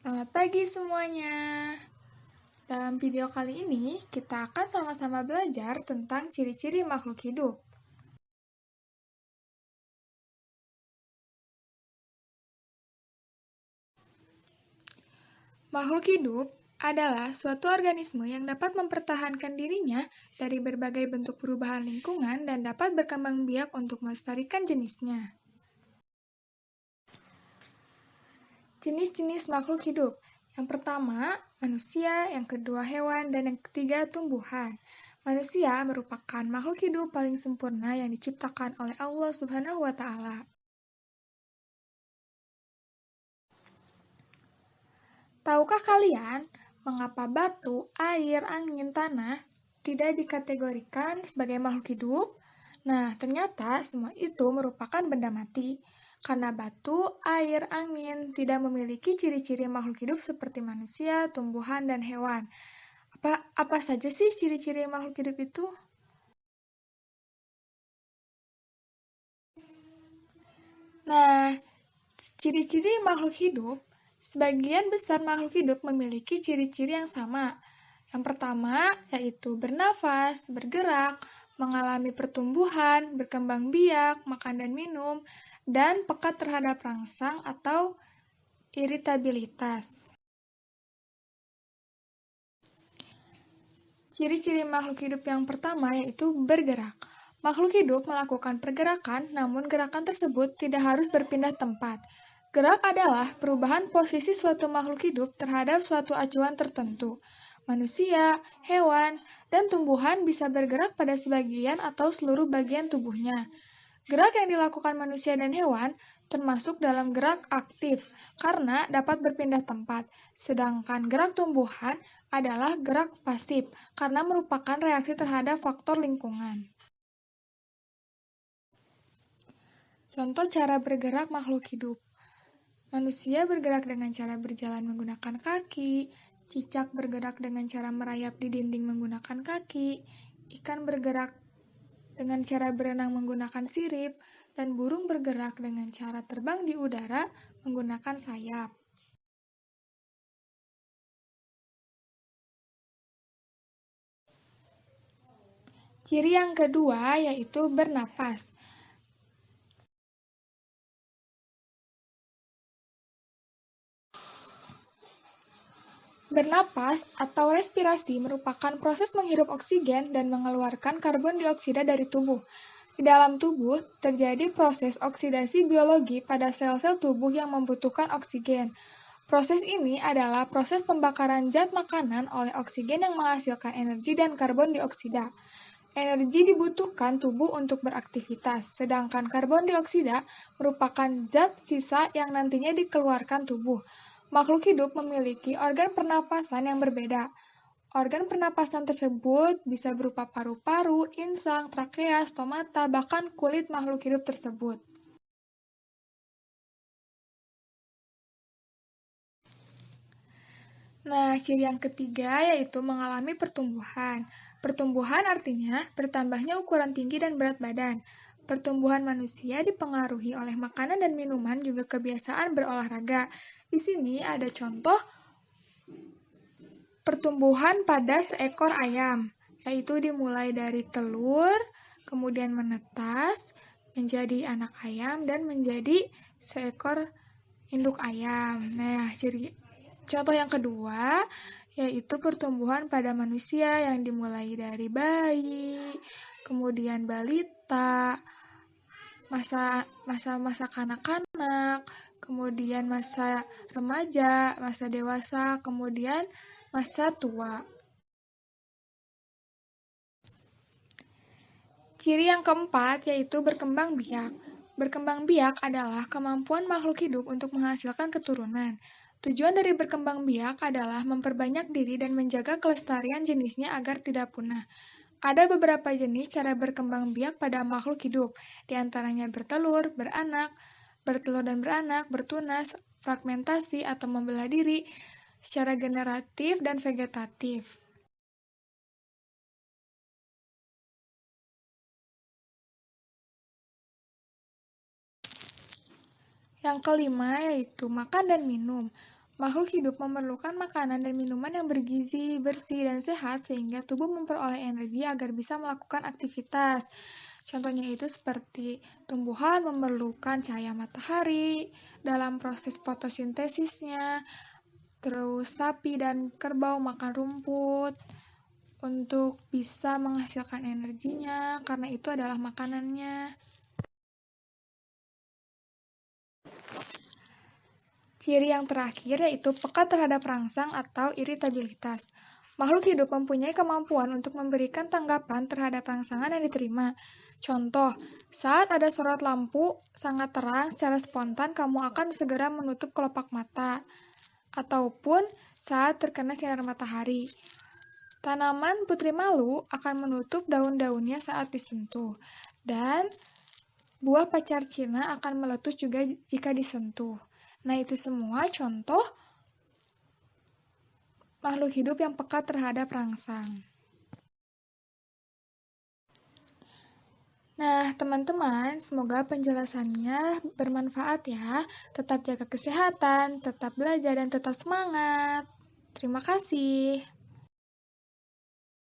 Selamat pagi semuanya. Dalam video kali ini, kita akan sama-sama belajar tentang ciri-ciri makhluk hidup. Makhluk hidup adalah suatu organisme yang dapat mempertahankan dirinya dari berbagai bentuk perubahan lingkungan dan dapat berkembang biak untuk melestarikan jenisnya. Jenis-jenis makhluk hidup. Yang pertama, manusia, yang kedua hewan, dan yang ketiga tumbuhan. Manusia merupakan makhluk hidup paling sempurna yang diciptakan oleh Allah Subhanahu wa Ta'ala. Tahukah kalian mengapa batu, air, angin, tanah tidak dikategorikan sebagai makhluk hidup? Nah, ternyata semua itu merupakan benda mati. Karena batu, air, angin tidak memiliki ciri-ciri makhluk hidup seperti manusia, tumbuhan, dan hewan. Apa saja sih ciri-ciri makhluk hidup itu? Nah, ciri-ciri makhluk hidup, sebagian besar makhluk hidup memiliki ciri-ciri yang sama. Yang pertama, yaitu bernafas, bergerak, mengalami pertumbuhan, berkembang biak, makan dan minum, dan peka terhadap rangsang atau iritabilitas. Ciri-ciri makhluk hidup yang pertama yaitu bergerak. Makhluk hidup melakukan pergerakan, namun gerakan tersebut tidak harus berpindah tempat. Gerak adalah perubahan posisi suatu makhluk hidup terhadap suatu acuan tertentu. Manusia, hewan, dan tumbuhan bisa bergerak pada sebagian atau seluruh bagian tubuhnya. Gerak yang dilakukan manusia dan hewan termasuk dalam gerak aktif karena dapat berpindah tempat, sedangkan gerak tumbuhan adalah gerak pasif karena merupakan reaksi terhadap faktor lingkungan. Contoh cara bergerak makhluk hidup. Manusia bergerak dengan cara berjalan menggunakan kaki, cicak bergerak dengan cara merayap di dinding menggunakan kaki, ikan bergerak dengan cara berenang menggunakan sirip, dan burung bergerak dengan cara terbang di udara menggunakan sayap. Ciri yang kedua yaitu bernapas. Bernapas atau respirasi merupakan proses menghirup oksigen dan mengeluarkan karbon dioksida dari tubuh. Di dalam tubuh, terjadi proses oksidasi biologi pada sel-sel tubuh yang membutuhkan oksigen. Proses ini adalah proses pembakaran zat makanan oleh oksigen yang menghasilkan energi dan karbon dioksida. Energi dibutuhkan tubuh untuk beraktivitas, sedangkan karbon dioksida merupakan zat sisa yang nantinya dikeluarkan tubuh. Makhluk hidup memiliki organ pernapasan yang berbeda. Organ pernapasan tersebut bisa berupa paru-paru, insang, trakea, stomata, bahkan kulit makhluk hidup tersebut. Nah, ciri yang ketiga yaitu mengalami pertumbuhan. Pertumbuhan artinya bertambahnya ukuran tinggi dan berat badan. Pertumbuhan manusia dipengaruhi oleh makanan dan minuman juga kebiasaan berolahraga. Di sini ada contoh pertumbuhan pada seekor ayam, yaitu dimulai dari telur, kemudian menetas, menjadi anak ayam, dan menjadi seekor induk ayam. Nah, contoh yang kedua yaitu pertumbuhan pada manusia yang dimulai dari bayi, kemudian balita, masa kanak-kanak, kemudian masa remaja, masa dewasa, kemudian masa tua. Ciri yang keempat yaitu berkembang biak. Berkembang biak adalah kemampuan makhluk hidup untuk menghasilkan keturunan. Tujuan dari berkembang biak adalah memperbanyak diri dan menjaga kelestarian jenisnya agar tidak punah. Ada beberapa jenis cara berkembang biak pada makhluk hidup, di antaranya bertelur dan beranak, bertunas, fragmentasi atau membelah diri, secara generatif dan vegetatif. Yang kelima yaitu makan dan minum. Makhluk hidup memerlukan makanan dan minuman yang bergizi, bersih, dan sehat sehingga tubuh memperoleh energi agar bisa melakukan aktivitas. Contohnya itu seperti tumbuhan memerlukan cahaya matahari dalam proses fotosintesisnya, terus sapi dan kerbau makan rumput untuk bisa menghasilkan energinya karena itu adalah makanannya. Ciri yang terakhir yaitu peka terhadap rangsang atau iritabilitas. Makhluk hidup mempunyai kemampuan untuk memberikan tanggapan terhadap rangsangan yang diterima. Contoh, saat ada sorot lampu sangat terang, secara spontan kamu akan segera menutup kelopak mata. Ataupun saat terkena sinar matahari. Tanaman putri malu akan menutup daun-daunnya saat disentuh. Dan buah pacar Cina akan meletus juga jika disentuh. Nah, itu semua contoh makhluk hidup yang peka terhadap rangsang. Nah, teman-teman, semoga penjelasannya bermanfaat ya. Tetap jaga kesehatan, tetap belajar, dan tetap semangat. Terima kasih.